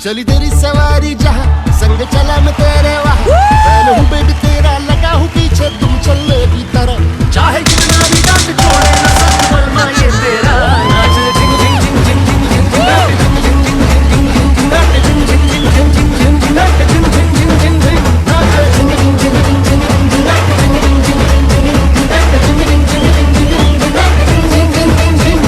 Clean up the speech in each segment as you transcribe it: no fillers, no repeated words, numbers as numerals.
चली तेरी सवारी जहाँ संग चला मैं तेरे वहाँ पहले हूँ बेबी तेरा लगा हूँ पीछे तुम चले भी तरह चाहे कितना भी डांट छोड़े ना सब बलमा ये तेरा नाच झिंग झिंग झिंग झिंग झिंग झिंग झिंग नाच झिंग झिंग झिंग झिंग झिंग झिंग नाच झिंग झिंग झिंग झिंग झिंग झिंग नाच झिंग झिंग झिंग झिंग झिंग नाच झिंग झिंग झिंग झिंग झिंग नाच झिंग झिंग झिंग झिंग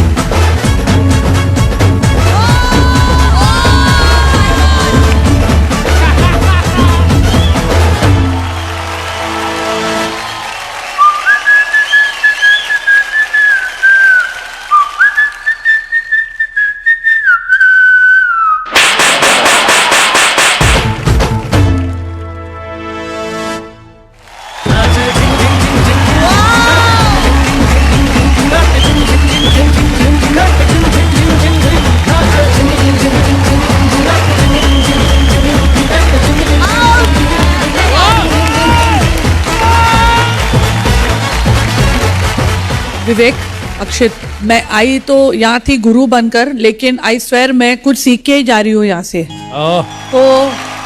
विवेक, अक्षित, मैं आई तो यहाँ थी गुरु बनकर, लेकिन आई स्वेयर मैं कुछ सीख के ही जा रही हूँ यहाँ से। तो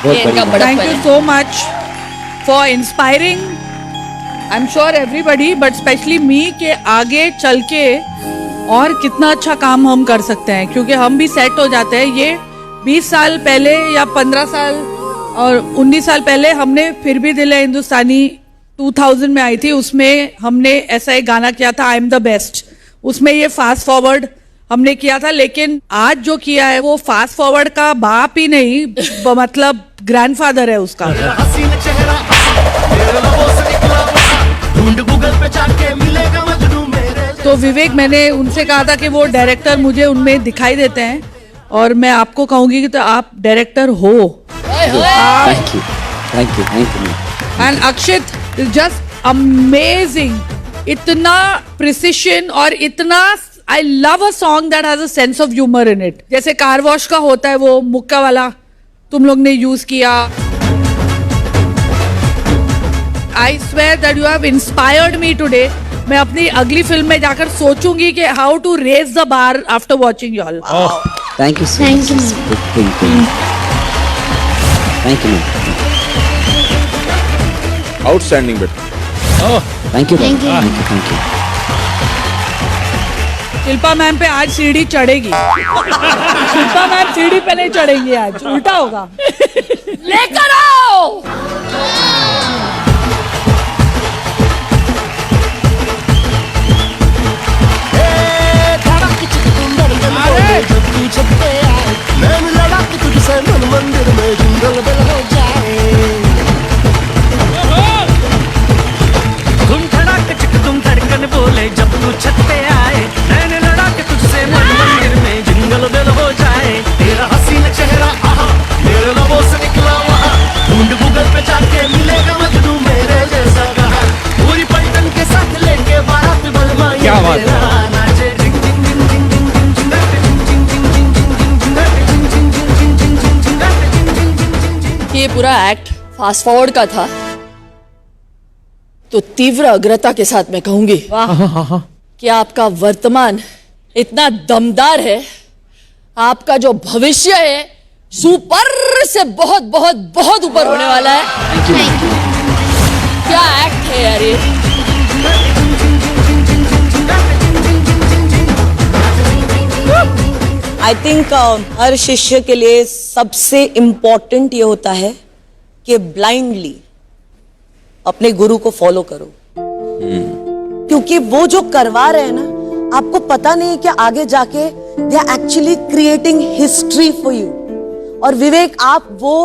thank you so much for inspiring I am sure everybody but specially me के आगे चल के और कितना अच्छा काम हम कर सकते हैं, क्योंकि हम भी सेट हो जाते हैं। ये 20 साल पहले या 15 साल और 19 साल पहले हमने फिर भी दिल है हिंदुस्तानी 2000 में आई थी, उसमें हमने ऐसा एक गाना किया था आई एम द बेस्ट, उसमें ये फास्ट फॉरवर्ड हमने किया था। लेकिन आज जो किया है वो फास्ट फॉरवर्ड का बाप ही नहीं, मतलब ग्रैंडफादर है उसका। तो विवेक, मैंने उनसे कहा था कि वो डायरेक्टर मुझे उनमें दिखाई देते हैं और मैं आपको कहूंगी कि तो आप डायरेक्टर हो। Thank you. And Akshit is just amazing, इतना प्रिसिशन और इतना I love a song that has a sense of humour in it. जैसे कार वॉश का होता है वो मुक्का वाला तुम लोग ने यूज किया। I swear that you have inspired me today. मैं अपनी अगली फिल्म में जाकर सोचूंगी कि how to raise the bar after watching you all. Thank you so much. Thank you. Outstanding बेटा। थैंक यू। शिल्पा मैम पे आज सीढ़ी चढ़ेगी। शिल्पा मैम सीढ़ी पे नहीं चढ़ेंगी, आज उल्टा होगा। लेकर आओ। तुझसे मन मंदिर में जिंगल बेल हो जाए। धुन धड़ाक चिक तुम धड़कन बोले जब तू छत पे आए, नैन लड़ा के तुझसे मन मंदिर में जिंगल बेल हो जाए। तेरा हसीन चेहरा आहा मेरे लबों से निकला वहाँ, ढूंढ गूगल पे जाके मिलेगा मजनू मेरे जैसा कहा। पूरी पलटन के साथ लेके बारात बलमा क्या बात है। ये पूरा एक्ट फास्ट फॉरवर्ड का था, तो तीव्र अग्रता के साथ मैं कहूंगी कि आपका वर्तमान इतना दमदार है, आपका जो भविष्य है सुपर से बहुत बहुत बहुत ऊपर होने वाला है। क्या एक्ट है यार ये। आई थिंक हर शिष्य के लिए सबसे इम्पोर्टेंट ये होता है कि ब्लाइंडली अपने गुरु को फॉलो करो, क्योंकि वो जो करवा रहे हैं ना, आपको पता नहीं कि आगे जाके they are actually creating history for you. और विवेक, आप वो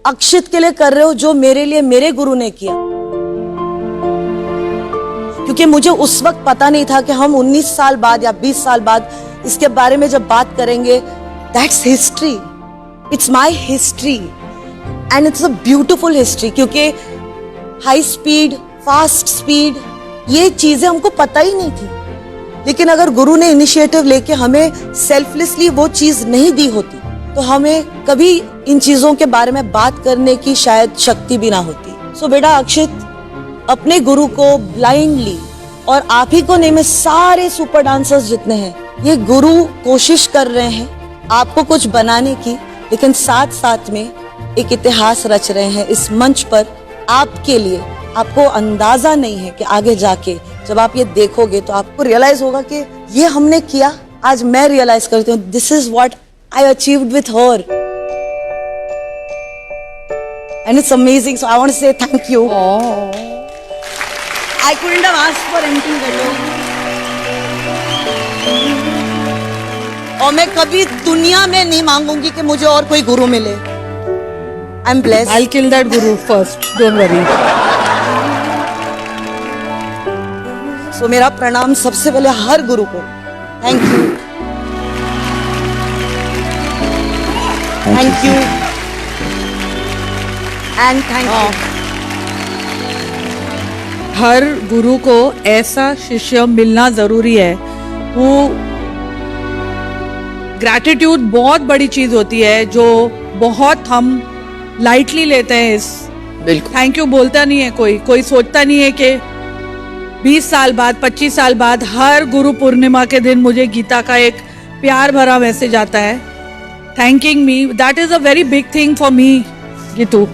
अक्षित के लिए कर रहे हो जो मेरे लिए मेरे गुरु ने किया, क्योंकि मुझे उस वक्त पता नहीं था कि हम 19 साल बाद या 20 साल बाद इसके बारे में जब बात करेंगे। That's history, it's my history and it's a beautiful history. क्योंकि हाई स्पीड, फास्ट स्पीड, ये चीजें हमको पता ही नहीं थी, लेकिन अगर गुरु ने इनिशिएटिव लेके हमें सेल्फलेसली वो चीज नहीं दी होती तो हमें कभी इन चीजों के बारे में बात करने की शायद शक्ति भी ना होती। सो बेटा अक्षित, अपने गुरु को ब्लाइंडली, और आप ही को नहीं, मैं सारे सुपर डांसर्स जितने हैं, ये गुरु कोशिश कर रहे हैं आपको कुछ बनाने की, लेकिन साथ साथ में एक इतिहास रच रहे हैं इस मंच पर आपके लिए। आपको अंदाजा नहीं है कि आगे जाके जब आप ये देखोगे तो आपको रियलाइज होगा कि ये हमने किया। आज मैं रियलाइज करती हूँ this is what I achieved with her and it's amazing. So I want to say thank you. I couldn't have asked for anything better. और मैं कभी दुनिया में नहीं मांगूंगी कि मुझे और कोई गुरु मिले। I am blessed. I'll kill that guru first. Don't worry. So मेरा प्रणाम सबसे पहले हर गुरु को। Thank you, thank you and thank you. हर गुरु को ऐसा शिष्य मिलना जरूरी है। वो ग्रैटिट्यूड बहुत बड़ी चीज होती है जो बहुत हम लाइटली लेते हैं। इस बिल्कुल थैंक यू बोलता नहीं है कोई सोचता नहीं है कि 20 साल बाद 25 साल बाद हर गुरु पूर्णिमा के दिन मुझे गीता का एक प्यार भरा मैसेज आता है thanking me. That is a very big thing for me Geetu.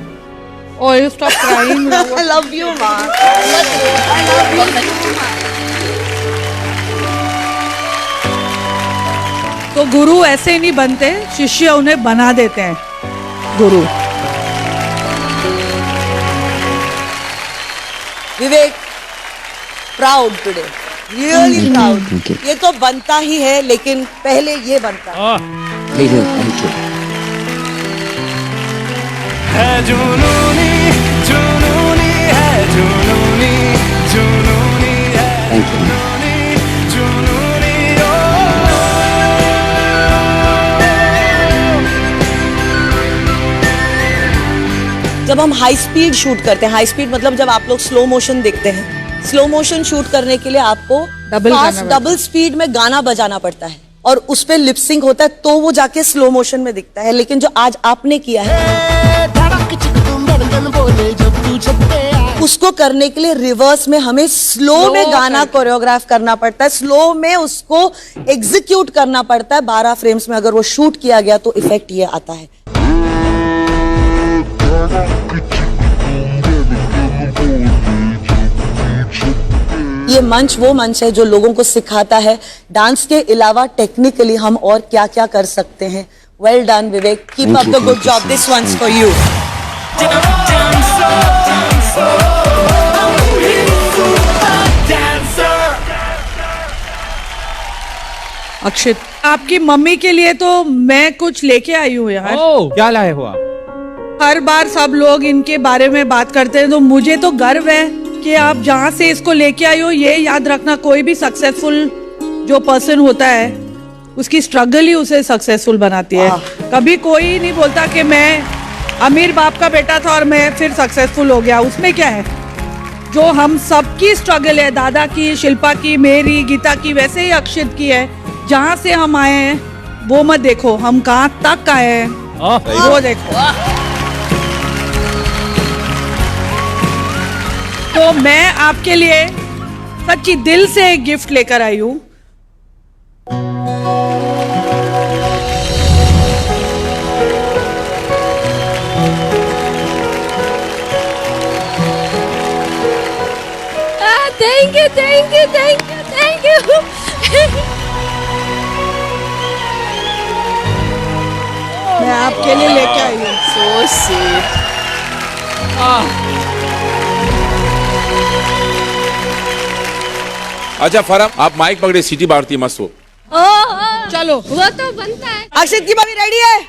Oh, you stop crying. I love you, ma. तो गुरु ऐसे नहीं बनते, शिष्य उन्हें बना देते हैं गुरु। Vivek, proud today, really proud. Thank you. ये तो बनता ही है लेकिन पहले ये बनता है। Thank you. है जुनूनी जुनूनी है जुनूनी जुनूनी है Thank you. जुनूनी जब हम हाई स्पीड शूट करते हैं, हाई स्पीड मतलब जब आप लोग स्लो मोशन देखते हैं, स्लो मोशन शूट करने के लिए आपको डबल स्पीड में गाना बजाना पड़ता है और उस पे लिपसिंग होता है तो वो जाके स्लो मोशन में दिखता है। लेकिन जो आज आपने किया है धड़क चिक तुम धड़कन बोले जब तू छत पे आए। उसको करने के लिए रिवर्स में हमें स्लो में गाना कोरियोग्राफ करना पड़ता है, स्लो में उसको एग्जीक्यूट करना पड़ता है 12 फ्रेम्स में। अगर वो शूट किया गया तो इफेक्ट ये आता है। ये मंच वो मंच है जो लोगों को सिखाता है डांस के अलावा टेक्निकली हम और क्या क्या कर सकते हैं। Well done Vivek, keep up the good job, this one's for you. Akshit, आपकी मम्मी के लिए तो मैं कुछ लेके आई हूँ यार। क्या लाए हो आप? हर बार सब लोग इनके बारे में बात करते हैं तो मुझे तो गर्व है कि आप जहाँ से इसको लेके आई हो। ये याद रखना, कोई भी सक्सेसफुल जो पर्सन होता है उसकी स्ट्रगल ही उसे सक्सेसफुल बनाती है। कभी कोई नहीं बोलता कि मैं अमीर बाप का बेटा था और मैं फिर सक्सेसफुल हो गया। उसमें क्या है, जो हम सबकी स्ट्रगल है, दादा की, शिल्पा की, मेरी, गीता की, वैसे ही अक्षित की है। जहाँ से हम आए हैं वो मत देखो, हम कहाँ तक आए हैं वो देखो। तो मैं आपके लिए सच्ची दिल से एक गिफ्ट लेकर आई हूँ। Thank you thank you thank you thank you. मैं आपके लिए लेके आई हूँ। So sweet. अच्छा फरम, आप माइक पकड़े, सीटी मारती मस्त हो। चलो वो तो बनता है। अक्षित की मम्मी रेडी है?